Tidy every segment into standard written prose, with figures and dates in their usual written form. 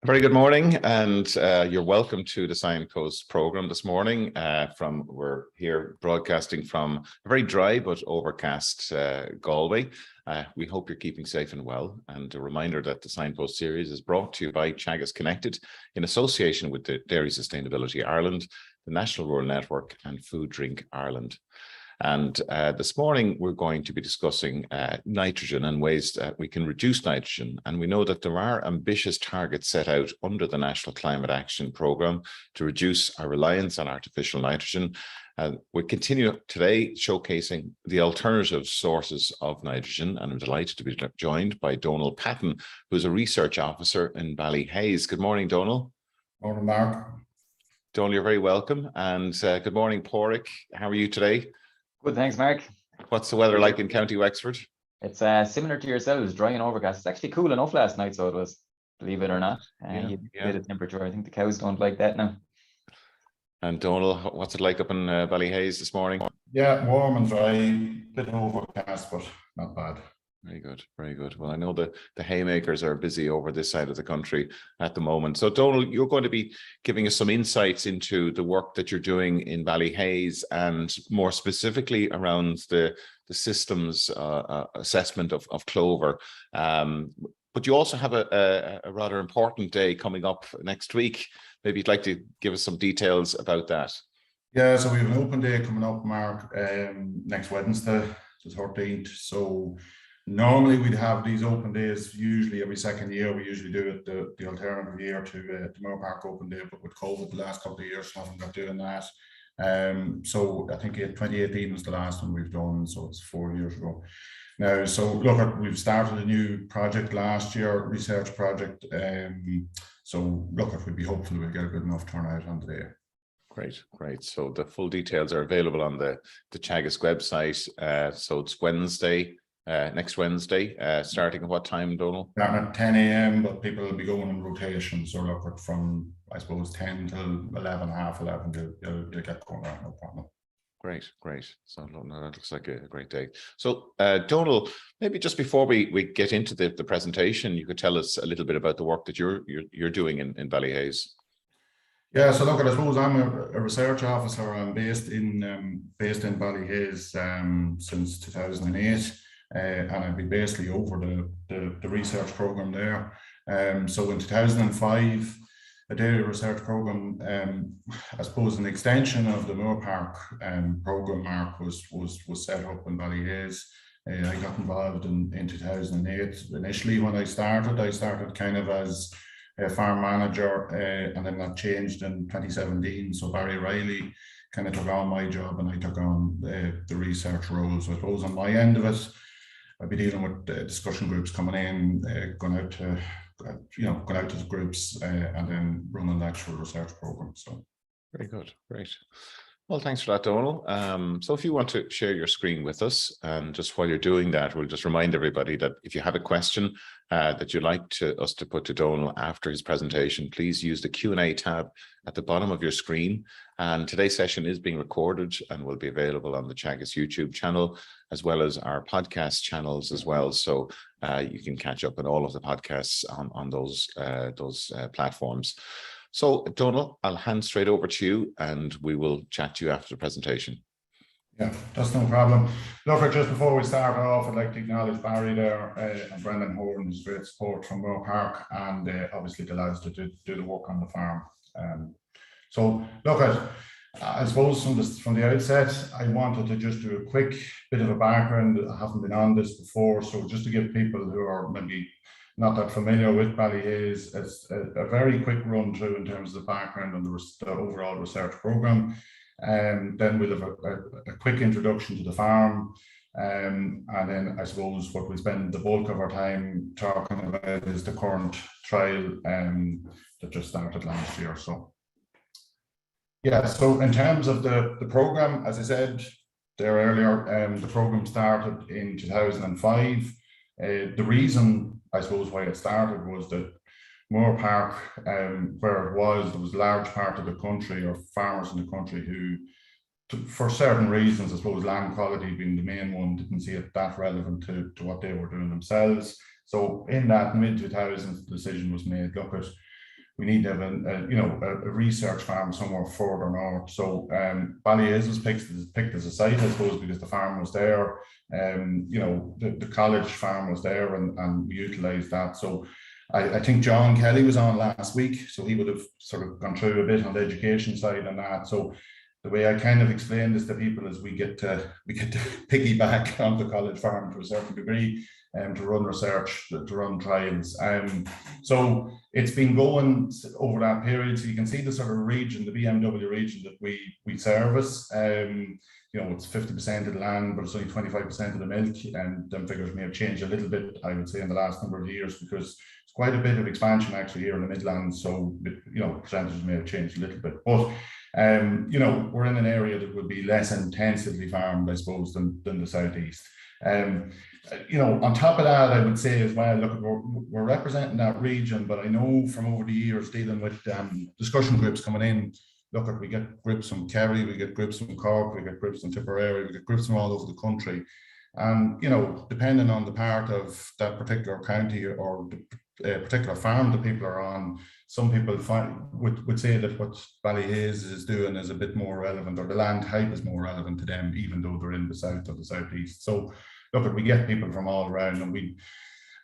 Very good morning, and you're welcome to the Signpost program this morning. We're here broadcasting from a very dry but overcast Galway. We hope you're keeping safe and well. And a reminder that the Signpost series is brought to you by Teagasc Connected in association with the Dairy Sustainability Ireland, the National Rural Network, and Food Drink Ireland. And this morning, we're going to be discussing nitrogen and ways that we can reduce nitrogen. And we know that there are ambitious targets set out under the National Climate Action Programme to reduce our reliance on artificial nitrogen. We continue today showcasing the alternative sources of nitrogen, and I'm delighted to be joined by Donal Patton, who's a research officer in Ballyhaise. Good morning, Donal. Morning, Mark. Donal, you're very welcome. And good morning, Pádraig. How are you today? Good, thanks, Mark. What's the weather like in County Wexford? It's similar to yourselves, dry and overcast. It's actually cool enough last night, so it was, believe it or not. You get a temperature. I think the cows don't like that now. And Donal, what's it like up in Ballyhaise this morning? Yeah, warm and dry, bit overcast, but not bad. Very good, very good. Well, I know the haymakers are busy over this side of the country at the moment. So, Donal, you're going to be giving us some insights into the work that you're doing in Ballyhaise, and more specifically around the systems assessment of clover. But you also have a rather important day coming up next week. Maybe you'd like to give us some details about that. Yeah, so we have an open day coming up, Mark, next Wednesday, the 13th. So normally we'd have these open days usually every second year. We usually do it the alternative year to the Moore Park Open Day, but with COVID the last couple of years haven't got doing that. So I think 2018 was the last one we've done, so it's 4 years ago now. So look, we've started a new project last year, research project. So look, we'd be hopeful we'll get a good enough turnout on the day. Great, great. So the full details are available on the Teagasc website. So it's Wednesday, next Wednesday, starting at what time, Donal? Starting at 10 a.m, but people will be going in rotation. So look, from, I suppose, 10 till 11, half 11, they'll get going on, no problem. Great, great. So that looks like a great day. So Donal, maybe just before we get into the presentation, you could tell us a little bit about the work that you're doing in Ballyhaise. Yeah, so look, I suppose I'm a research officer. I'm based in Ballyhaise since 2008, and I've been basically over the research program there. So in 2005, a dairy research program, I suppose an extension of the Moore Park program, Mark, was set up in Ballyhaise. I got involved in 2008. Initially, when I started kind of as a farm manager, and then that changed in 2017. So Barry Riley kind of took on my job, and I took on the research role. So I suppose on my end of it, I'd be dealing with discussion groups coming in, going out to the groups, and then running the actual research program. So very good, great. Well, thanks for that, Donal. So if you want to share your screen with us, and just while you're doing that, we'll just remind everybody that if you have a question that you'd like us to put to Donal after his presentation, please use the Q&A tab at the bottom of your screen. And today's session is being recorded and will be available on the Teagasc YouTube channel, as well as our podcast channels as well. So you can catch up on all of the podcasts on those platforms. So, Donal, I'll hand straight over to you, and we will chat to you after the presentation. Yeah, that's no problem. Look, just before we start off, I'd like to acknowledge Barry there and Brendan Horton's great support from Moore Park, and obviously the lads that do the work on the farm. So, look, I suppose from the outset, I wanted to just do a quick bit of a background. I haven't been on this before, so just to give people who are maybe not that familiar with Ballyhaise, it's a very quick run through in terms of the background and the overall research program. Then we'll have a quick introduction to the farm, and then I suppose what we spend the bulk of our time talking about is the current trial that just started last year. So yeah, so in terms of the program, as I said there earlier, the program started in 2005. The reason, I suppose, why it started was that Moore Park, where it was, there was a large part of the country, or farmers in the country, who, for certain reasons, I suppose land quality being the main one, didn't see it that relevant to what they were doing themselves. So in that mid-2000s, the decision was made, look, we need to have a research farm somewhere further north. So Ballyhaise was picked as a site, I suppose, because the farm was there. The college farm was there, and we utilised that. So I think John Kelly was on last week, so he would have sort of gone through a bit on the education side and that. So the way I kind of explain this to people is we get to piggyback on the college farm to a certain degree, to run research, to run trials. So it's been going over that period. So you can see the sort of region, the BMW region that we service. It's 50% of the land, but it's only 25% of the milk, and them figures may have changed a little bit, I would say, in the last number of years, because it's quite a bit of expansion actually here in the Midlands. So percentages may have changed a little bit, but we're in an area that would be less intensively farmed, I suppose, than the southeast. On top of that, I would say as well, look, we're representing that region, but I know from over the years dealing with discussion groups coming in, look, we get groups from Kerry, we get groups from Cork, we get groups from Tipperary, we get groups from all over the country. And, depending on the part of that particular county or the particular farm that people are on, some people would say that what Ballyhaise is doing is a bit more relevant, or the land type is more relevant to them, even though they're in the south or the southeast. So, look, we get people from all around, and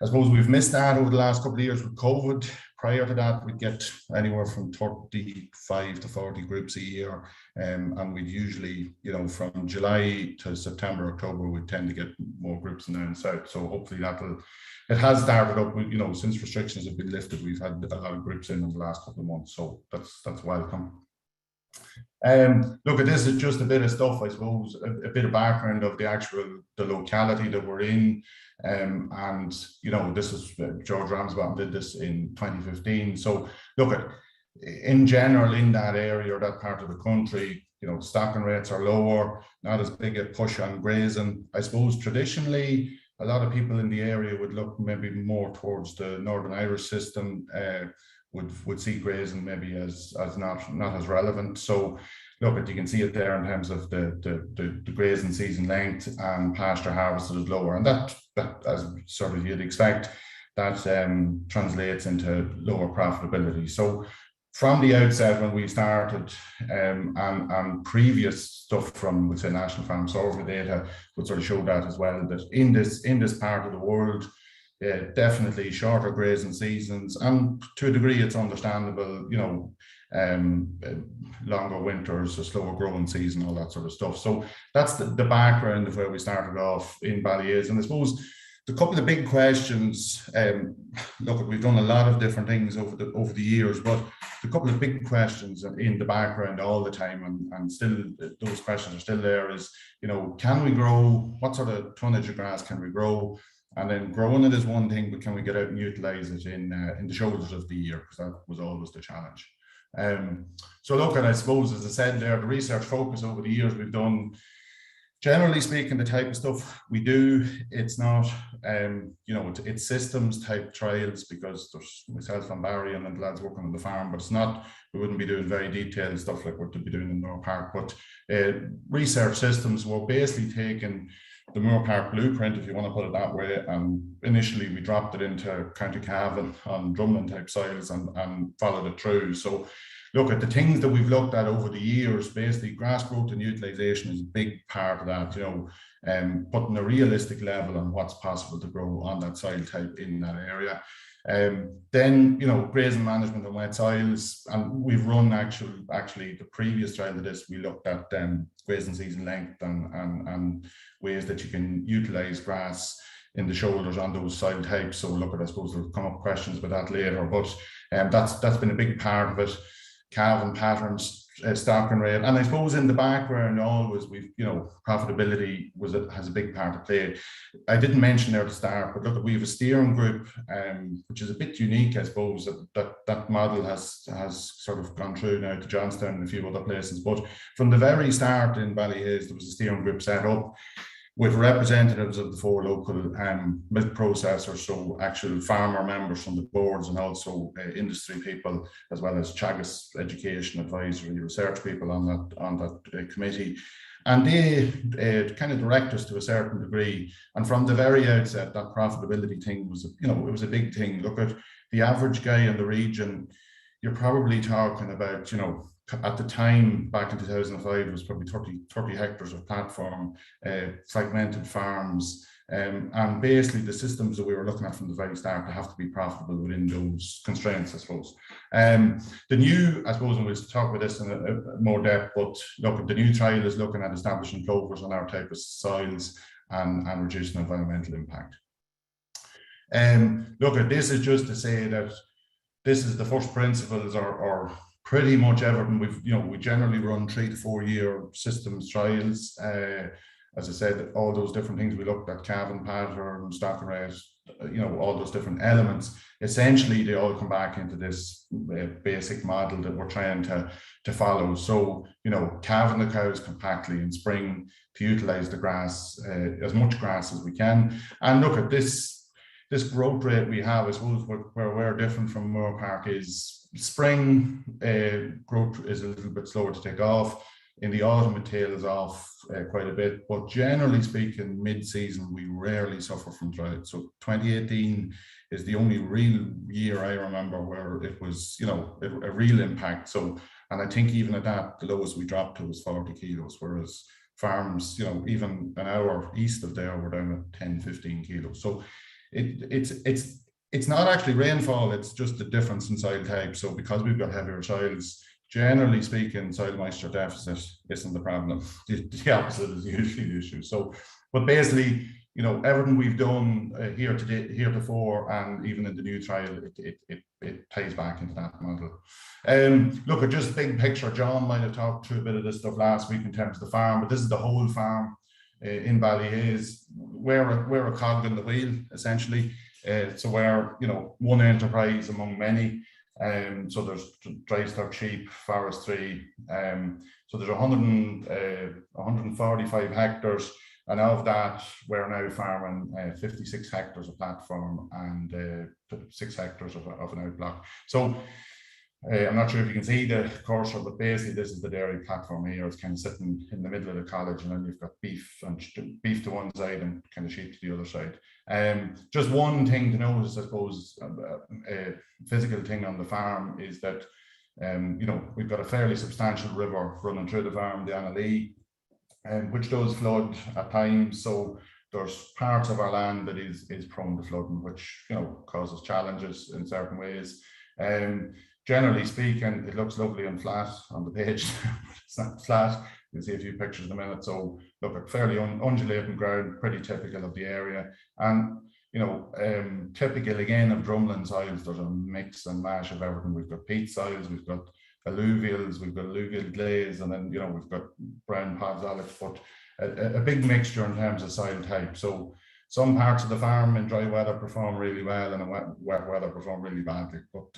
I suppose we've missed that over the last couple of years with COVID. Prior to that, we'd get anywhere from 35 to 40 groups a year. And we'd usually, from July to September, October, we tend to get more groups down south. So hopefully it has started up, since restrictions have been lifted, we've had a lot of groups in the last couple of months. So that's welcome. Look, this is just a bit of stuff, I suppose, a bit of background of the locality that we're in. This is George Ramsbottom did this in 2015. So look, in general, in that area or that part of the country, stocking rates are lower, not as big a push on grazing. I suppose traditionally, a lot of people in the area would look maybe more towards the Northern Irish system, would see grazing maybe as not as relevant. So look, you can see it there in terms of the grazing season length, and pasture harvested is lower, and that as sort of you'd expect, that translates into lower profitability. So from the outset, when we started, and previous stuff from, say, National Farm Survey data would sort of show that as well, that in this part of the world, definitely shorter grazing seasons, and to a degree it's understandable, longer winters, a slower growing season, all that sort of stuff. So that's the background of where we started off in Ballyhaise. And I suppose the couple of big questions, look, we've done a lot of different things over the years, but the couple of big questions in the background all the time, and still those questions are still there, is, can we grow? What sort of tonnage of grass can we grow? And then growing it is one thing, but can we get out and utilize it in the shoulders of the year? Because that was always the challenge. So look, and I suppose, as I said there, the research focus over the years we've done, generally speaking, the type of stuff we do, it's not, it's systems type trials, because there's myself and Barry and the lads working on the farm, but it's not, we wouldn't be doing very detailed stuff like what we'd be doing in Moore Park. But research systems were basically taking the Moore Park blueprint, if you want to put it that way, and initially we dropped it into County Cavan on drumlin type soils and followed it through. So look at the things that we've looked at over the years. Basically, grass growth and utilization is a big part of that, putting a realistic level on what's possible to grow on that soil type in that area. Then, grazing management on wet soils, and we've run actually the previous trial to this, we looked at grazing season length and ways that you can utilize grass in the shoulders on those soil types. So look, I suppose there'll come up questions about that later, but that's been a big part of it. Calving patterns, stocking rate, and I suppose in the background always we've, profitability has a big part to play. I didn't mention there at the start, but look, we have a steering group, which is a bit unique, I suppose. That model has sort of gone through now to Johnstown and a few other places. But from the very start in Ballyhaise, there was a steering group set up with representatives of the 4 local milk processors, so actual farmer members from the boards, and also industry people, as well as Chagas education, advisory, research people on that committee. And they kind of direct us to a certain degree. And from the very outset, that profitability thing was, it was a big thing. Look at the average guy in the region, you're probably talking about, you know, at the time back in 2005, it was probably 30 hectares of platform, fragmented farms, and basically the systems that we were looking at from the very start, they have to be profitable within those constraints, I suppose. The new, I suppose, and we'll talk about this in a more depth, but look, the new trial is looking at establishing clovers on our type of soils and reducing environmental impact. Look, this is just to say that this is the first principles, or pretty much everything. We generally run 3 to 4 year systems trials. As I said, all those different things we looked at, calving pattern, stocking rate, you know, all those different elements. Essentially, they all come back into this basic model that we're trying to follow. So, you know, calving the cows compactly in spring to utilize the grass, as much grass as we can. And look at this growth rate we have, I suppose, where we're different from Moore Park is spring growth is a little bit slower to take off. In the autumn, it tails off quite a bit, but generally speaking, mid-season, we rarely suffer from drought. So 2018 is the only real year I remember where it was, you know, a real impact. So, and I think even at that, the lowest we dropped to was 40 kilos, whereas farms, you know, even an hour east of there, were down at 10, 15 kilos. So it's not actually rainfall, it's just the difference in soil type. So because we've got heavier soils, generally speaking, soil moisture deficit isn't the problem. The opposite is usually the issue. So, but basically, you know, everything we've done heretofore, and even in the new trial, it ties back into that model. Look at just big picture. John might have talked through a bit of this stuff last week in terms of the farm, but this is the whole farm in Ballyhaise. We're a cog in the wheel, essentially. So we're, you know, one enterprise among many. So there's dry stock, sheep, forestry. So there's 145 hectares, and of that, we're now farming 56 hectares of platform and 6 hectares of an outblock. So I'm not sure if you can see the cursor, but basically this is the dairy platform here. It's kind of sitting in the middle of the college, and then you've got beef to one side and kind of sheep to the other side. Just one thing to notice, I suppose, a physical thing on the farm is that, you know, we've got a fairly substantial river running through the farm, the Annalee, which does flood at times. So there's parts of our land that is prone to flooding, which, you know, causes challenges in certain ways. Generally speaking, it looks lovely and flat on the page, but it's not flat. You'll see a few pictures in a minute. So look at fairly undulating ground, pretty typical of the area. And, you know, typical again of drumlin soils, there's a mix and mash of everything. We've got peat soils, we've got alluvials, we've got alluvial glaze, and then, you know, we've got brown podzolics, but a big mixture in terms of soil type. So some parts of the farm in dry weather perform really well, and in wet weather perform really badly. But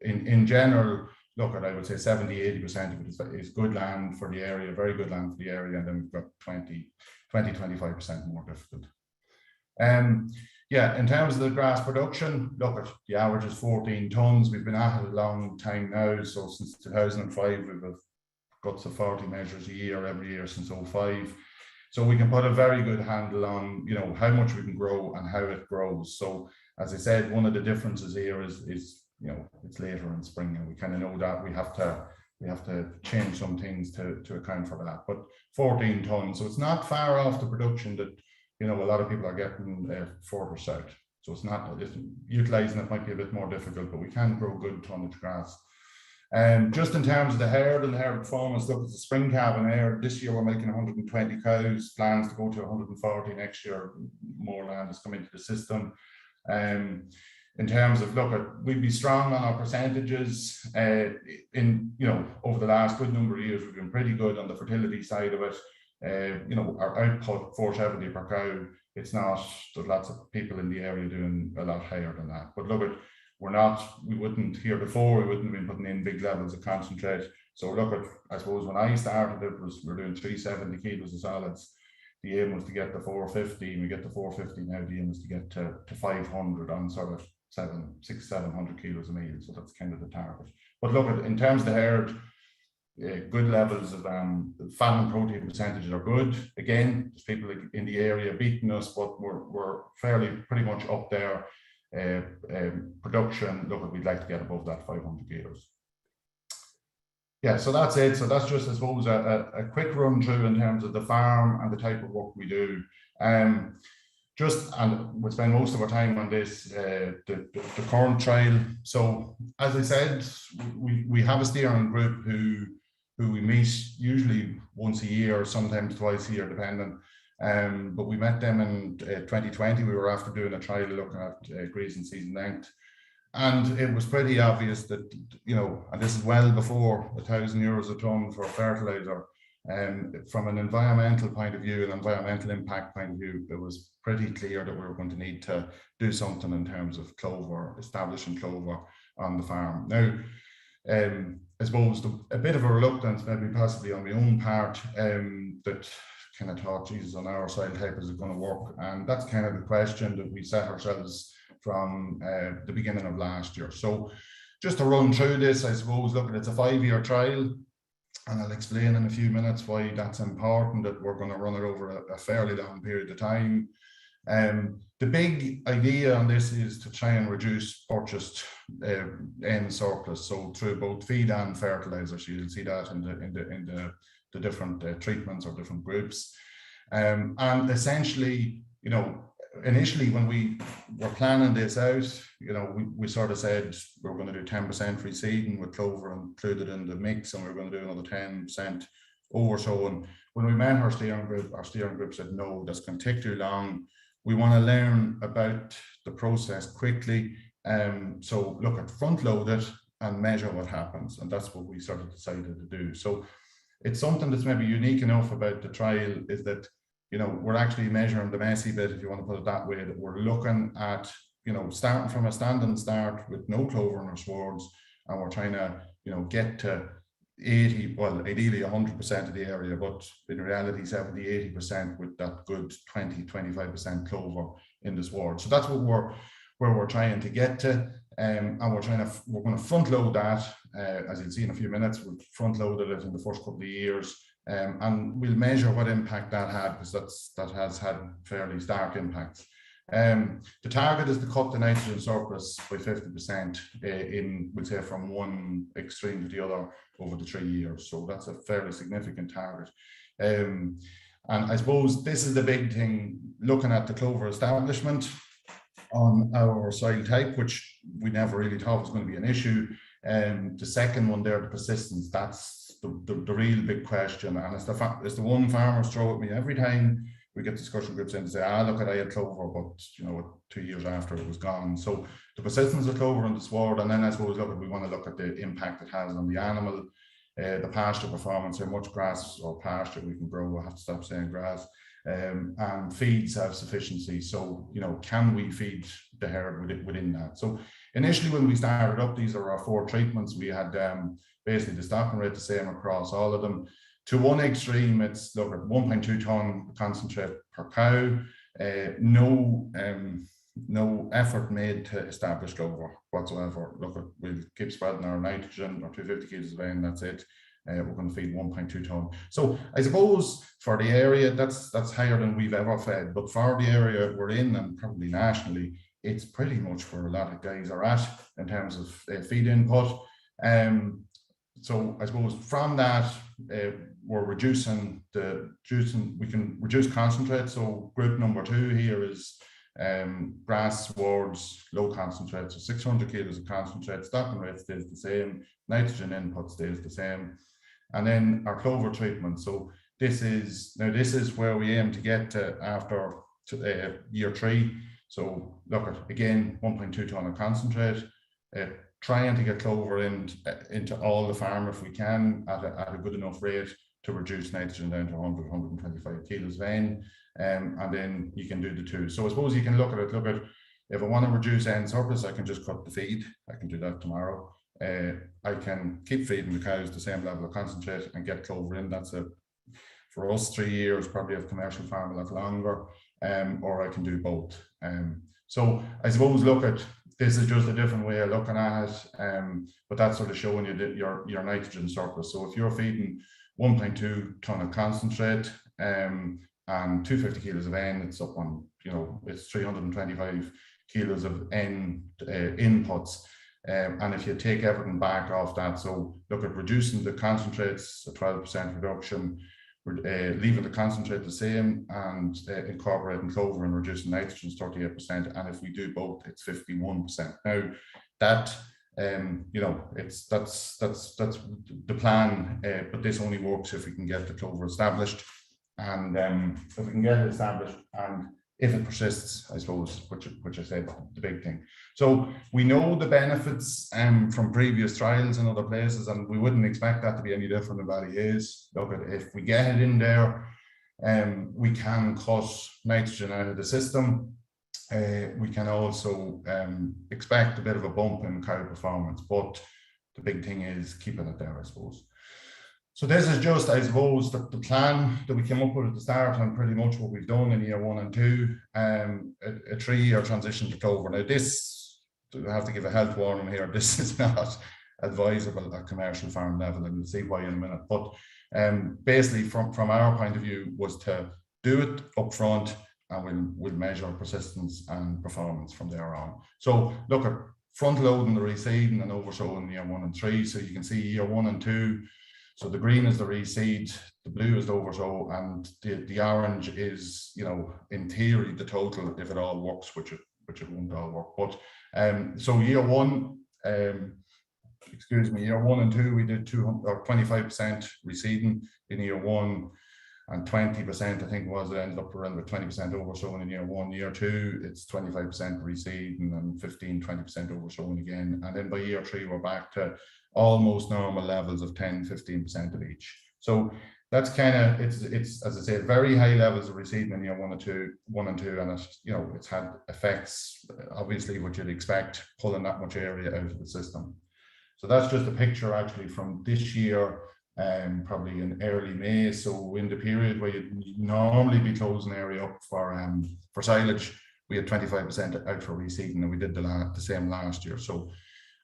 in general, look at, I would say 70–80% of it is good land for the area, very good land for the area, and then we've got 20–25% more difficult. Yeah, in terms of the grass production, look at the average is 14 tons. We've been at it a long time now, so since 2005 we've got to 40 measures a year every year since 2005. So we can put a very good handle on, you know, how much we can grow and how it grows. So as I said, one of the differences here is you know, it's later in spring, and we kind of know that we have to change some things to account for that. But 14 tons, so it's not far off the production that, you know, a lot of people are getting further south. So it's not, utilizing it might be a bit more difficult, but we can grow good tonnage grass. Just in terms of the herd and the herd performance, look at the spring calving herd. This year we're making 120 cows, plans to go to 140 next year. More land has come into the system. In terms of, look at, we'd be strong on our percentages. You know, over the last good number of years, we've been pretty good on the fertility side of it. You know, our output 470 per cow. It's not, there's lots of people in the area doing a lot higher than that. But look at, we wouldn't heretofore, we wouldn't have been putting in big levels of concentrate. So look at, I suppose when I started, we're doing 370 kilos of solids. The aim was to get to 450, and we get to 450 now. The aim is to get to 500 on sort of 700 kilos a meal. So that's kind of the target. But look at, in terms of the herd, good levels of fat and protein percentages are good. Again, there's people in the area beating us, but we're fairly pretty much up there. Production, look, we'd like to get above that 500 kilos. Yeah, so that's it. So that's just, I suppose, a quick run through in terms of the farm and the type of work we do. And we'll spend most of our time on this, the current trial. So as I said, we have a steering group who we meet usually once a year, sometimes twice a year, depending. But we met them in 2020. We were after doing a trial looking at grazing season length. And it was pretty obvious that, you know, and this is well before €1,000 a tonne for fertilizer. From an environmental point of view, an environmental impact point of view, it was pretty clear that we were going to need to do something in terms of clover, establishing clover on the farm. Now, I suppose a bit of a reluctance, maybe possibly on my own part, that kind of thought, Jesus, on our soil type, is it going to work? And that's kind of the question that we set ourselves from the beginning of last year. So just to run through this, I suppose, look, it's a 5-year trial, and I'll explain in a few minutes why that's important, that we're going to run it over a fairly long period of time. The big idea on this is to try and reduce purchased N surplus, so through both feed and fertilizer. So you'll see that in the different treatments or different groups. And essentially, you know, initially when we were planning this out, you know, we sort of said we were going to do 10% free seeding with clover included in the mix, and we were going to do another 10% over so. And when we met our steering group said, no, that's going to take too long. We want to learn about the process quickly. So look at front load it and measure what happens. And that's what we sort of decided to do. So it's something that's maybe unique enough about the trial is that, you know, we're actually measuring the messy bit, if you want to put it that way, that we're looking at, you know, starting from a standing start with no clover in our swards, and we're trying to, you know, get to 80, well, ideally 100% of the area, but in reality 70-80% with that good 20-25% clover in the sward. So that's what where we're trying to get to, and we're going to front load that, as you'll see in a few minutes. We've front loaded it in the first couple of years. And we'll measure what impact that had, because that has had fairly stark impacts. The target is to cut the nitrogen surplus by 50% in, we'll say, from one extreme to the other over the 3 years. So that's a fairly significant target. And I suppose this is the big thing, looking at the clover establishment on our soil type, which we never really thought was going to be an issue. The second one there, the persistence, that's the real big question, and it's the one farmers throw at me every time we get discussion groups in to say, look, I had clover, but you know, 2 years after it was gone. So the persistence of clover in the sward, and then I suppose we want to look at the impact it has on the animal, the pasture performance, how much grass or pasture we can grow. I have to stop saying grass. And feed self-sufficiency. So, you know, can we feed the herd within that? So initially when we started up, these are our 4 treatments. We had basically the stocking rate the same across all of them. To one extreme, it's look at 1.2 tonne concentrate per cow. No effort made to establish clover whatsoever. Look, we'll keep spreading our nitrogen, or 250 kilos of N, that's it. We're going to feed 1.2 tonne. So I suppose for the area, that's higher than we've ever fed. But for the area we're in, and probably nationally, it's pretty much where a lot of guys are at in terms of feed input. So I suppose from that, we're reducing we can reduce concentrate. So group number 2 here is grass swards, low concentrate, so 600 kilos of concentrate. Stocking rate stays the same, nitrogen input stays the same. And then our clover treatment. So this is where we aim to get to after year 3. So look at, again, 1.2 tonne of concentrate, trying to get clover into all the farm if we can at a good enough rate to reduce nitrogen down to 100-125 kilos of N, and then you can do the 2. So I suppose you can look at if I want to reduce N surplus, I can just cut the feed. I can do that tomorrow. I can keep feeding the cows the same level of concentrate and get clover in. That's for us 3 years, probably of commercial farm a lot longer, or I can do both. So I suppose this is just a different way of looking at it, but that's sort of showing you that your nitrogen surplus. So if you're feeding 1.2 tonne of concentrate and 250 kilos of N, it's up on, you know, it's 325 kilos of N inputs. And if you take everything back off that, so look at reducing the concentrates, a 12% reduction, leaving the concentrate the same, and incorporating clover and reducing nitrogen 38%. And if we do both, it's 51%. Now that that's the plan, but this only works if we can get the clover established, and if we can get it established, and if it persists, I suppose, which I said the big thing. So we know the benefits from previous trials in other places, and we wouldn't expect that to be any different in Valley Hayes. Look at, if we get it in there, we can cut nitrogen out of the system. We can also expect a bit of a bump in cow performance, but the big thing is keeping it there, I suppose. So this is just, I suppose, the plan that we came up with at the start, and pretty much what we've done in year 1 and 2, a 3-year transition to clover. Now this, I have to give a health warning here, this is not advisable at commercial farm level, and we'll see why in a minute. But basically from our point of view was to do it up front, and we'll measure persistence and performance from there on. So look at front loading the reseeding and oversow in year 1 and 3. So you can see year 1 and 2. So the green is the reseed, the blue is the oversow, and the orange is, in theory, the total if it all works, which it won't all work. But so year 1, year 1 and 2, we did 25% reseeding in year 1. And 20%, I think was, it ended up around with 20% oversowing in year 1. Year 2, it's 25% reseeding and 15-20% oversowing again. And then by year 3, we're back to almost normal levels of 10-15% of each. So that's kind of, it's as I say, very high levels of reseeding in year 1 and 2, and it's had effects, obviously, what you'd expect, pulling that much area out of the system. So that's just a picture actually from this year. Probably in early May, so in the period where you'd normally be closing area up for silage, we had 25% out for reseeding, and we did the same last year. So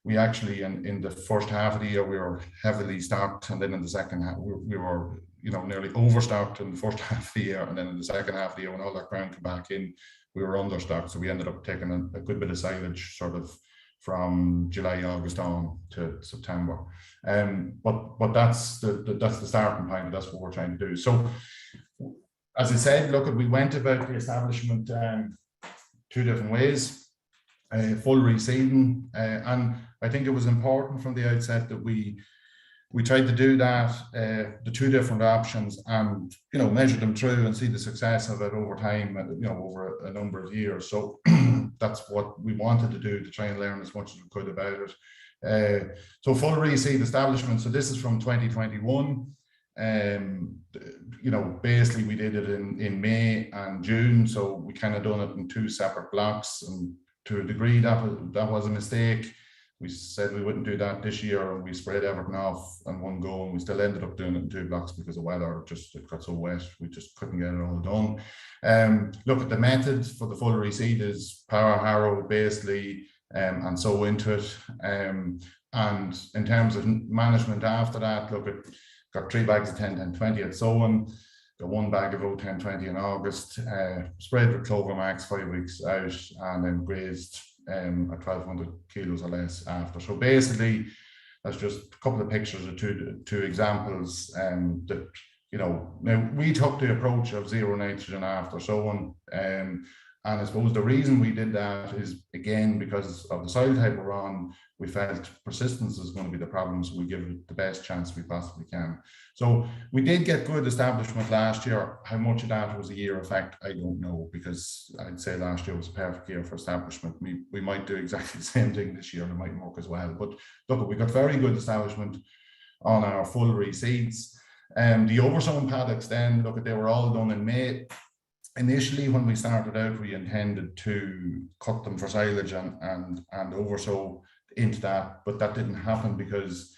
we actually, in the first half of the year, we were heavily stocked, and then in the second half, we were nearly overstocked in the first half of the year, and then in the second half of the year, when all that ground came back in, we were understocked. So we ended up taking a good bit of silage sort of from July, August on to September. But that's the starting point, and that's what we're trying to do. So as I said, look, we went about the establishment 2 different ways, full reseeding, and I think it was important from the outset that we tried to do that, the 2 different options, and measure them through and see the success of it over time, over a number of years. So that's what we wanted to do, to try and learn as much as we could about it. So full reseed establishment. So this is from 2021. Basically we did it in May and June. So we kind of done it in 2 separate blocks, and to a degree that was a mistake. We said we wouldn't do that this year, and we spread everything off in one go, and we still ended up doing it in 2 blocks because the weather it got so wet, we just couldn't get it all done. Look at the method for the full reseed is power harrow basically, and sow into it. And in terms of management after that, look at got 3 bags of 10, 10, 20 at sowing, got 1 bag of 0, 10, 20 in August, sprayed with Clover Max 5 weeks out, and then grazed at 1,200 kilos or less after. So basically, that's just a couple of pictures of two examples that, now we took the approach of 0 nitrogen after sowing, and I suppose the reason we did that is, again, because of the soil type we're on, we felt persistence is going to be the problem, so we give it the best chance we possibly can. So we did get good establishment last year. How much of that was a year effect, I don't know, because I'd say last year was a perfect year for establishment. We might do exactly the same thing this year, and it might work as well. But look, we got very good establishment on our full reseeds. The oversown paddocks then, look, they were all done in May. Initially, when we started out, we intended to cut them for silage and oversow into that, but that didn't happen because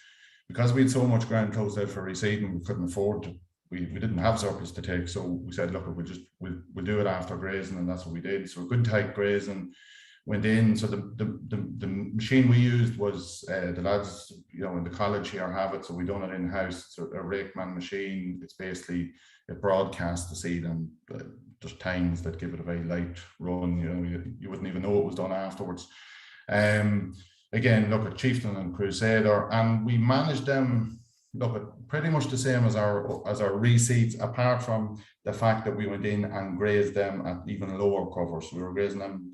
we had so much ground closed out for reseeding, we couldn't afford to. We didn't have surplus to take, so we said, look, we'll do it after grazing, and that's what we did. So a good tight grazing went in. So the machine we used was the lads, in the college here have it, so we done it in house. It's a rakeman machine. It's basically it broadcasts the seed, and there's times that give it a very light run. You wouldn't even know it was done afterwards. again, look at Chieftain and Crusader, and we managed them, look at pretty much the same as our reseeds, apart from the fact that we went in and grazed them at even lower covers. We were grazing them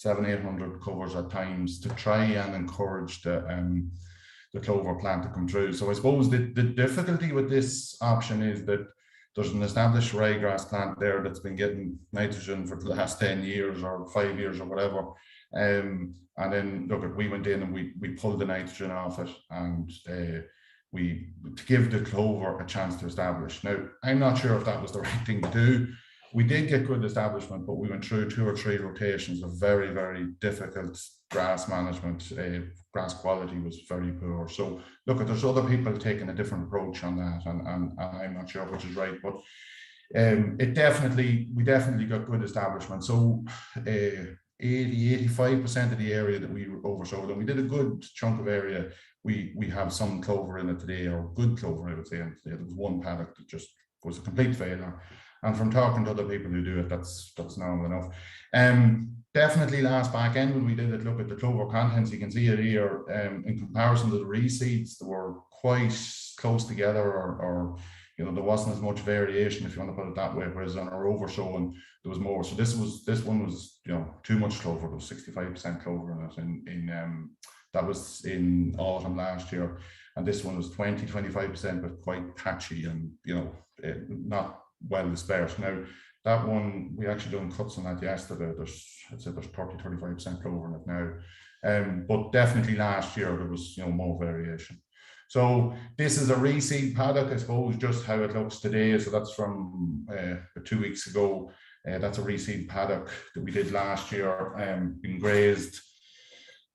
700-800 covers at times to try and encourage the clover plant to come through. So I suppose the difficulty with this option is that there's an established ryegrass plant there that's been getting nitrogen for the last 10 years or 5 years or whatever. And then look, we went in and we pulled the nitrogen off it, and to give the clover a chance to establish. Now, I'm not sure if that was the right thing to do. We did get good establishment, but we went through 2 or 3 rotations of very, very difficult grass management. Grass quality was very poor. So look, there's other people taking a different approach on that, and I'm not sure which is right, but we definitely got good establishment. So 80-85% of the area that we oversowed, and we did a good chunk of area. We have some clover in it today, or good clover, I would say. And there was one paddock that just was a complete failure. And from talking to other people who do it, that's normal enough. Definitely last back end when we did it, look at the clover contents, you can see it here. In comparison to the reseeds, they were quite close together, or there wasn't as much variation, if you want to put it that way. Whereas on our oversowing, there was more. So this one was too much clover. There was 65% clover in it. That was in autumn last year, and this one was 20-25%, but quite patchy and not well dispersed. Now that one, we actually done cuts on that yesterday. I'd say there's 30-35% clover in it now, but definitely last year there was more variation. So this is a reseed paddock, I suppose, just how it looks today. So that's from 2 weeks ago. That's a reseed paddock that we did last year, been grazed.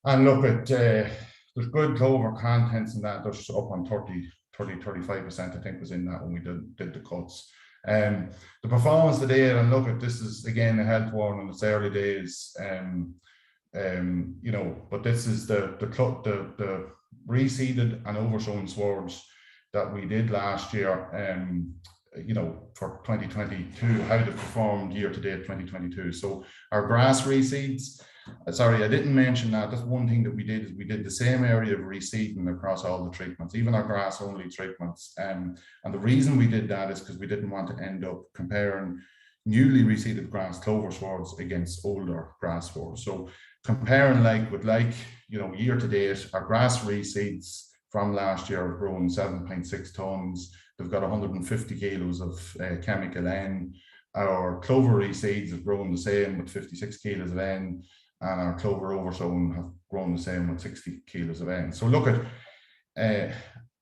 And look at, there's good clover contents in that. There's up on 30-35%, I think, was in that when we did the cuts. The performance today, and look at, this is again a health warning, it's early days, but this is the reseeded and oversown swards that we did last year, for 2022, how they performed year to date 2022. So our grass reseeds, sorry, I didn't mention that. That's one thing that we did, is we did the same area of reseeding across all the treatments, even our grass only treatments. And the reason we did that is because we didn't want to end up comparing newly reseeded grass clover swards against older grass swards. So comparing like with like, year to date, our grass reseeds from last year have grown 7.6 tons. They've got 150 kilos of chemical N. Our clover reseeds have grown the same with 56 kilos of N, and our clover oversown have grown the same with 60 kilos of N. So look at,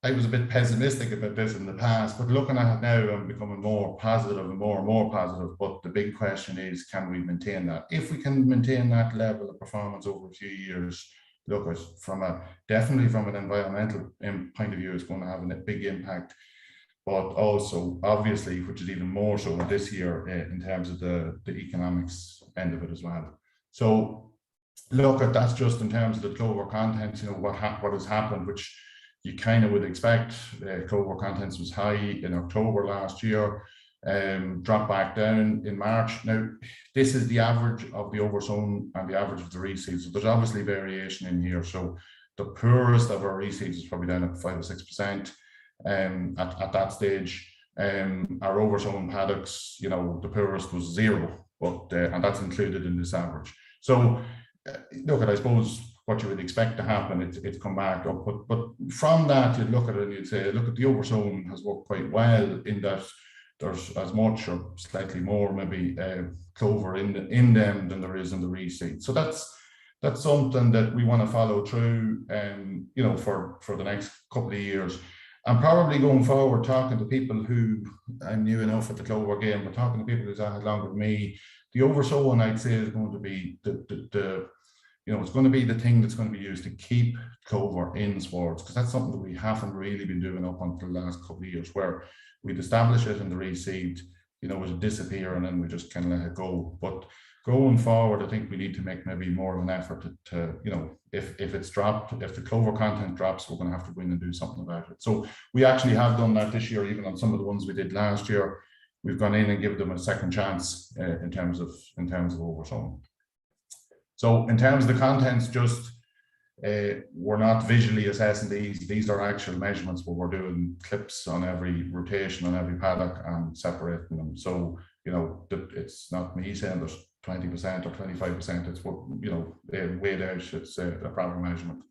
I was a bit pessimistic about this in the past, but looking at it now, I'm becoming more positive and more positive. But the big question is, can we maintain that? If we can maintain that level of performance over a few years, look at, definitely from an environmental point of view, it's going to have a big impact. But also, obviously, which is even more so this year, in terms of the economics end of it as well. So look at, that's just in terms of the clover contents, what has happened, which you kind of would expect. Clover contents was high in October last year, dropped back down in March. Now, this is the average of the oversown and the average of the reseeds. So there's obviously variation in here. So the poorest of our reseeds is probably down at 5 or 6%. At that stage, our oversown paddocks, the poorest was 0, but and that's included in this average. So look at, I suppose, what you would expect to happen, it's come back up, but from that you'd look at it and you'd say, look at the oversown has worked quite well, in that there's as much or slightly more maybe clover in them than there is in the reseed. So that's something that we want to follow through, for the next couple of years. And probably going forward, talking to people who, I'm new enough at the clover game, but talking to people who's had longer than me, the oversown, I'd say, is going to be it's going to be the thing that's going to be used to keep clover in swards, because that's something that we haven't really been doing up until the last couple of years, where we'd establish it in the reseed, it would disappear and then we just kind of let it go. But going forward, I think we need to make maybe more of an effort to if it's dropped, if the clover content drops, we're going to have to go in and do something about it. So we actually have done that this year, even on some of the ones we did last year. We've gone in and given them a second chance in terms of oversown. So in terms of the contents, just we're not visually assessing these. These are actual measurements where we're doing clips on every rotation on every paddock and separating them. So, you know, it's not me saying there's 20% or 25%. It's what, you know, weighed out. It's a proper measurement.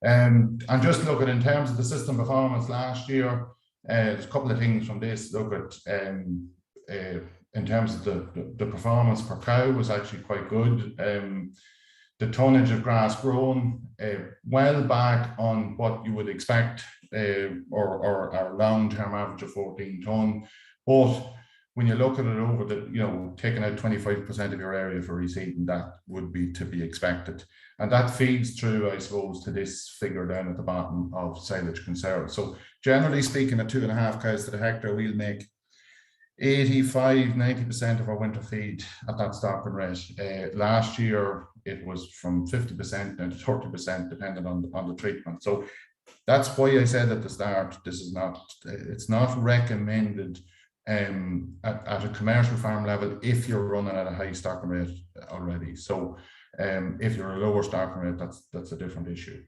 And just look at, in terms of the system performance last year, there's a couple of things from this. Look at in terms of the performance per cow was actually quite good. The tonnage of grass grown well back on what you would expect, or our long-term average of 14 tonne. But when you look at it over the, you know, taking out 25% of your area for reseeding, that would be to be expected. And that feeds through, I suppose, to this figure down at the bottom of silage conserved. So generally speaking, at 2.5 cows to the hectare, we'll make 85–90% of our winter feed at that stocking rate. Last year, it was from 50% down to 30%, depending on the treatment. So that's why I said at the start, this is not, it's not recommended at a commercial farm level if you're running at a high stocking rate already. So if you're a lower stocking rate, that's a different issue.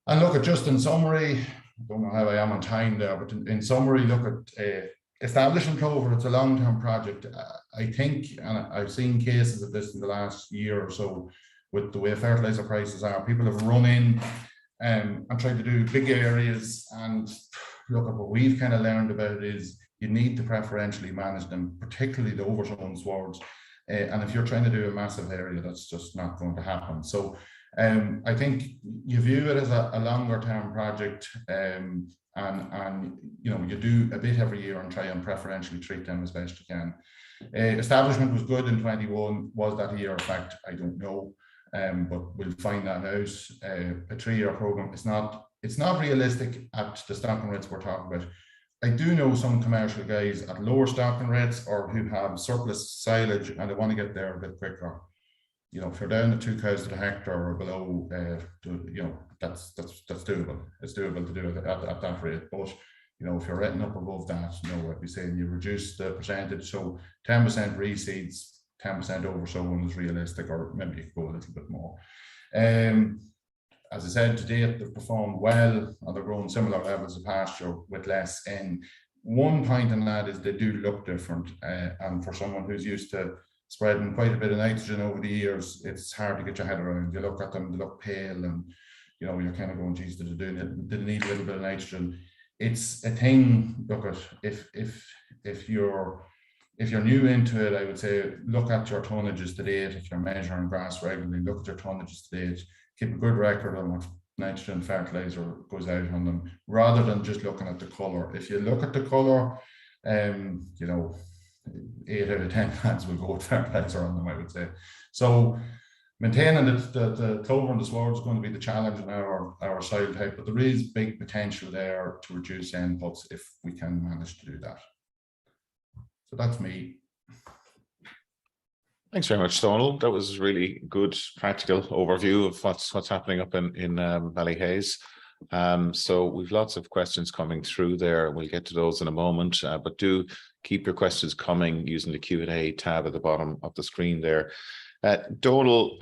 And look at, just in summary, I don't know how I am on time there, but in summary, look at establishing clover. It's a long-term project. I think, and I've seen cases of this in the last year or so with the way fertilizer prices are, people have run in and tried to do big areas. And look, at what we've kind of learned about is you need to preferentially manage them, particularly the oversown swards. And if you're trying to do a massive area, that's just not going to happen. So I think you view it as a longer term project, and you know, you do a bit every year and try and preferentially treat them as best you can. Establishment was good in 21. Was that a year effect? I don't know, but we'll find that out. A 3-year program, it's not realistic at the stocking rates we're talking about. I do know some commercial guys at lower stocking rates or who have surplus silage and they want to get there a bit quicker. You know, if you're down to 2 cows to the hectare or below, you know, that's doable. It's doable to do it at that rate. But you know, if you're rating up above that, you know, I'd be saying you reduce the percentage. So 10% reseeds, 10% oversown is realistic, or maybe you could go a little bit more. As I said, to date, they've performed well and they're growing similar levels of pasture with less N. One point in that is they do look different. And for someone who's used to spreading quite a bit of nitrogen over the years, it's hard to get your head around. You look at them, they look pale, and you know, you're kind of going, geez, did they need a little bit of nitrogen? It's a thing. Look at, if you're new into it, I would say look at your tonnages to date. If you're measuring grass regularly, look at your tonnages to date. Keep a good record on what nitrogen fertilizer goes out on them, rather than just looking at the color. If you look at the color, you know, 8 out of 10 plants will go with fertilizer on them, I would say. So maintaining the clover and the sward is going to be the challenge in our soil type, but there is big potential there to reduce inputs if we can manage to do that. So that's me. Thanks very much, Donald. That was really good practical overview of what's happening up in Ballyhaise. So we've lots of questions coming through there. We'll get to those in a moment, but do keep your questions coming using the Q&A tab at the bottom of the screen there. Donald,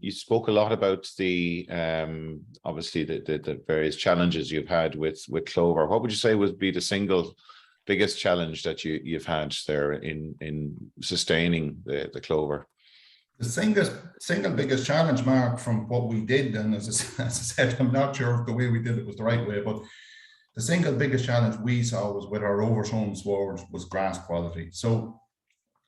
you spoke a lot about the obviously the various challenges you've had with clover. What would you say would be the single biggest challenge that you've had there in sustaining the clover? The single biggest challenge, Mark, from what we did, and as I said, I'm not sure if the way we did it was the right way, but the single biggest challenge we saw was with our oversown sward was grass quality. So,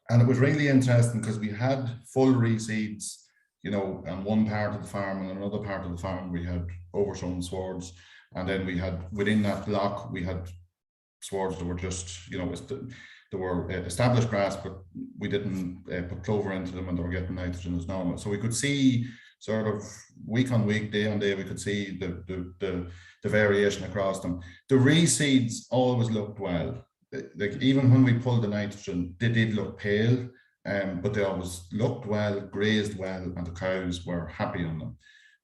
and it was really interesting because we had full reseeds, you know, on one part of the farm, and another part of the farm we had oversown swards, and then we had, within that block, we had swards that were just, you know, they were established grass, but we didn't put clover into them, and they were getting nitrogen as normal. So we could see sort of week on week, day on day, we could see the variation across them. The reseeds always looked well. Like even when we pulled the nitrogen, they did look pale, but they always looked well, grazed well, and the cows were happy on them.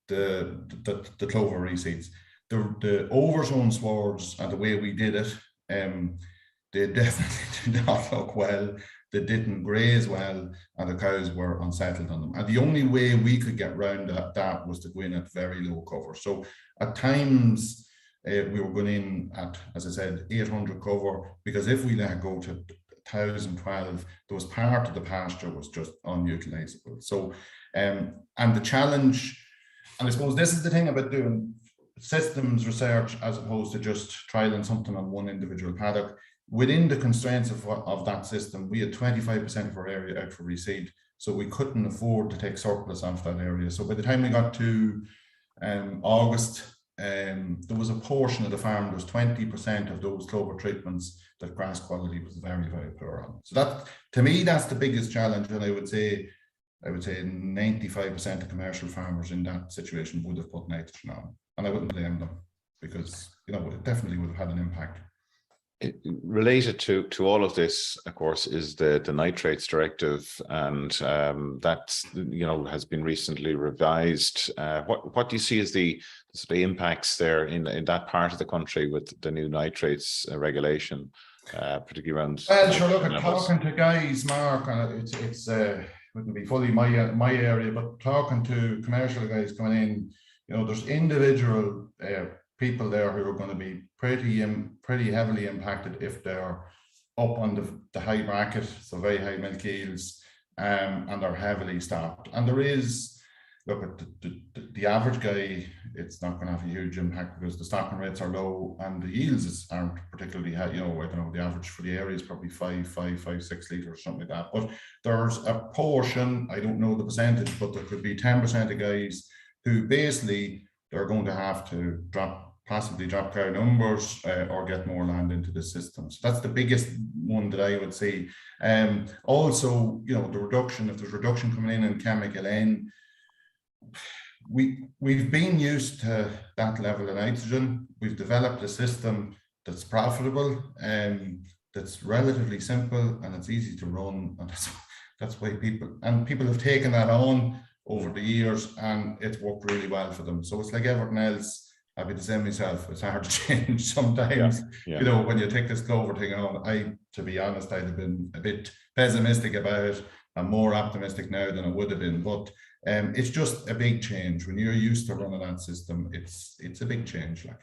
The clover reseeds, the oversown swards, and the way we did it, they definitely did not look well. they didn't graze well, and the cows were unsettled on them. And the only way we could get around that was to go in at very low cover. So at times we were going in at, as I said, 800 cover, because if we let go to 1012, there was part of the pasture was just unutilizable. So and the challenge, and I suppose this is the thing about doing systems research as opposed to just trialing something on one individual paddock. Within the constraints of that system, we had 25% of our area out for reseed, so we couldn't afford to take surplus off that area. So by the time we got to August, there was a portion of the farm, there was 20% of those clover treatments that grass quality was very, very poor on. So that, to me, that's the biggest challenge, and I would say 95% of commercial farmers in that situation would have put nitrogen on, and I wouldn't blame them, because it definitely would have had an impact. Related to all of this, of course, is the nitrates directive, and that has been recently revised. What do you see as the impacts there in that part of the country with the new nitrates regulation, particularly around? Well, sure. Look, at talking to guys, Mark, and it's wouldn't be fully my area, but talking to commercial guys coming in, there's individual people there who are going to be pretty heavily impacted if they're up on the high bracket, so very high milk yields, and they're heavily stocked. And there is, look at the average guy, it's not going to have a huge impact because the stocking rates are low and the yields aren't particularly high. I don't know, the average for the area is probably 5, 6 litres, something like that. But there's a portion, I don't know the percentage, but there could be 10% of guys who basically they're going to have to possibly drop cow numbers or get more land into the system. So that's the biggest one that I would see. Also, the reduction, if there's reduction coming in chemical N, we've been used to that level of nitrogen. We've developed a system that's profitable and that's relatively simple and it's easy to run, and that's why people have taken that on over the years, and it's worked really well for them. So it's like everything else. I'd be the same myself. It's hard to change sometimes. Yeah. When you take this clover thing on, to be honest, I'd have been a bit pessimistic about it. I'm more optimistic now than I would have been, but it's just a big change. When you're used to running that system, it's a big change. I